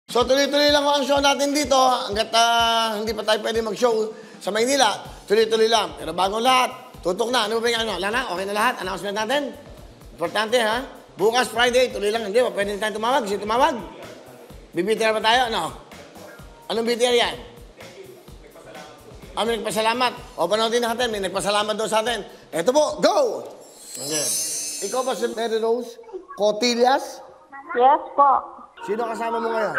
So tuloy-tuloy lang ang show natin dito hanggat hindi pa tayo pwede mag-show sa Maynila. Tuloy-tuloy lang. Pero bago lahat, tutok na. Ano ba yung ano? Lana, okay na lahat? Announcement natin? Importante ha? Bukas Friday, tuloy lang. Hindi ba? Pwede tayo tumawag? Sino tumawag? BTR ba tayo? Ano? Anong BTR yan? May nagpasalamat. O panoodin natin, may nagpasalamat daw sa atin. Eto po, go! Okay. Ikaw ba si Mary Rose Cotillas? Yes po. Sino kasama mo ngayon?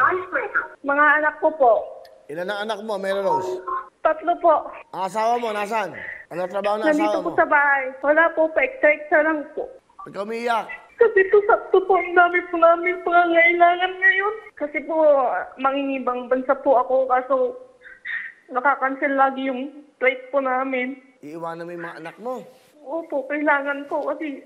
Mga anak ko po. Ilan ang anak mo, Mary Rose? 3 po. Ang asawa mo, nasaan? Ano trabaho na Nandito asawa po mo? sa bahay. Wala po pa. Extra lang po. Ikaw umiiyak. Kasi po sakto po ang dami po namin pangangailangan ngayon. Kasi po mangingibang bansa po ako kaso nakakancel lagi yung flight po namin. Iiwanan mo yung mga anak mo. Opo, kailangan po kasi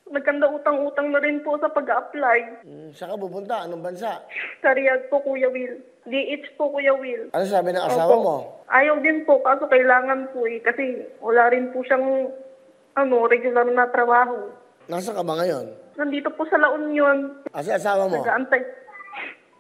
nagkanda utang-utang na rin po sa pag-apply. Saan ka pupunta? Anong bansa? Sa Riyadh po, Kuya Will. DH po, Kuya Will. Ano sabi ng asawa Opo. mo? Ayaw din po, kaso kailangan po eh. Kasi wala rin po siyang regular na trabaho. Nasaan ka ba ngayon? Nandito po sa La Union. Kasi asawa mo? Nag-aantay.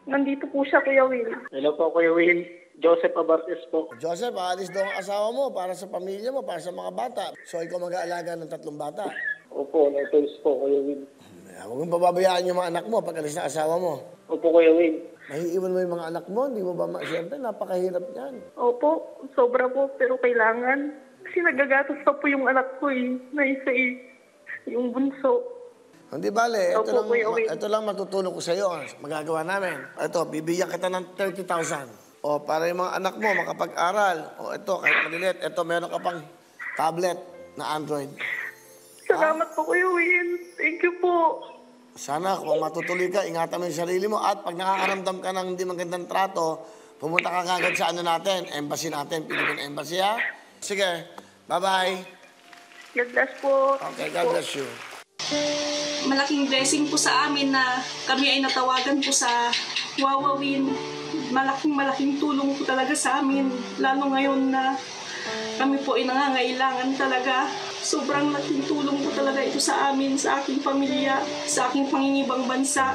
Nandito po siya, Kuya Will. Hello po, Kuya Will. Joseph Abartes po. Joseph, aalis daw ang asawa mo para sa pamilya mo, para sa mga bata. So ikaw mag-aalaga ng 3 bata. Opo, na-toast po, Kuya Will. Huwag mong pababayaan yung mga anak mo pag alis na asawa mo. Opo, Kuya Will. Maiiwan mo yung mga anak mo, hindi mo ba siyempre, napakahirap yan. Opo, sobra po, pero kailangan. Kasi nagagatos pa po yung anak ko eh. Na isa eh, yung bunso. Hindi bale, Opo, ito lang matutulong ko sa iyo. Magagawa namin. Ito, bibigyan kita ng 30,000. O para yung mga anak mo makapag-aral. O ito, kahit malilit, ito meron ka pang tablet na Android. Salamat po, Kuya Will. Thank you po. Sana kung matutuloy ka, ingatan mo yung sarili mo. At pag nakakaramdam ka ng hindi magandang trato, pumunta ka kagad sa ano natin, embassy natin, Philippine Embassy ha. Sige, bye-bye. God bless po. Okay, God bless you. Malaking blessing po sa amin na kami ay natawagan po sa Wawawin. Malaking tulong po talaga sa amin. Lalo ngayon na kami po ay nangangailangan talaga. Sobrang laking tulong po talaga ito sa amin, sa aking pamilya, sa aking pangingibang bansa.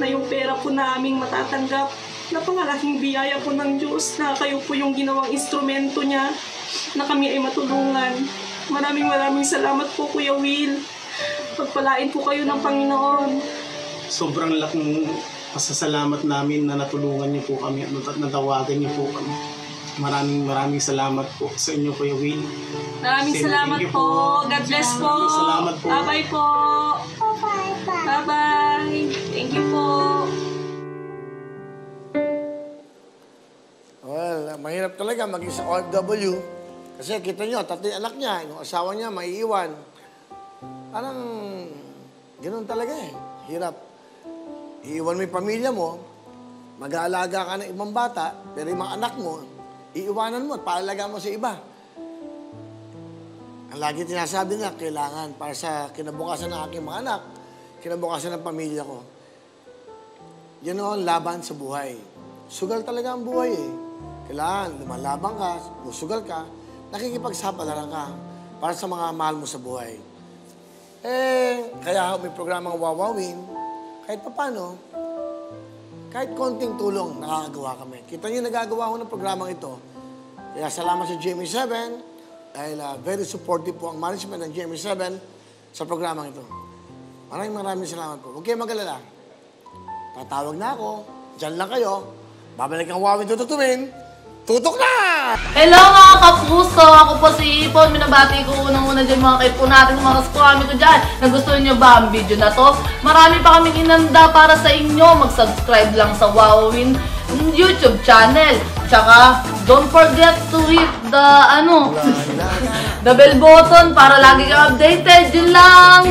Na yung pera po naming matatanggap. Napakalaking biyaya po ng Diyos na kayo po yung ginawang instrumento niya na kami ay matulungan. Maraming salamat po, Kuya Will. Pagpalain po kayo ng Panginoon. Sobrang laking pasasalamat namin na natulungan niyo po kami at natawagan niyo po kami. Maraming salamat po sa inyo, Kuya Will. Maraming salamat po. God bless po. Salamat po. Bye-bye po. Bye-bye. Thank you po. Well, mahirap talaga maging sa OFW. Kasi kita nyo, 3 anak niya, yung asawa niya maiiwan. Parang ganoon talaga eh. Hirap. Iiwan mo yung pamilya mo, mag-aalaga ka ng ibang bata, pero yung mga anak mo, iiwanan mo at paalaga mo sa iba. Ang lagi tinasabi nga, kailangan para sa kinabukasan ng aking mga anak, kinabukasan ng pamilya ko. Yan o, laban sa buhay. Sugal talaga ang buhay eh. Kailangan lumalabang ka, sugal ka, nakikipagsapalaran ka para sa mga mahal mo sa buhay. Kaya may programang Wawawin, kahit paano, kahit konting tulong, nakakagawa kami. Kita niyo, nagagawa ko ng programang ito. Kaya salamat sa GMA7, dahil very supportive po ang management ng GMA7 sa programang ito. Maraming salamat po. Huwag kayo mag-alala. Tatawag na ako, dyan lang kayo, babalik ang Wawawin tututumin, tutok na! Hello mga kapuso! Ako po si Ipon. Minabati ko unang-una dyan mga kaipo natin, mga kaskwami ko dyan. Nagustuhan nyo ba ang video na to? Marami pa kaming inanda para sa inyo. Mag-subscribe lang sa Wawawin YouTube channel. Tsaka, don't forget to hit the, the bell button para lagi kang updated. Yun lang!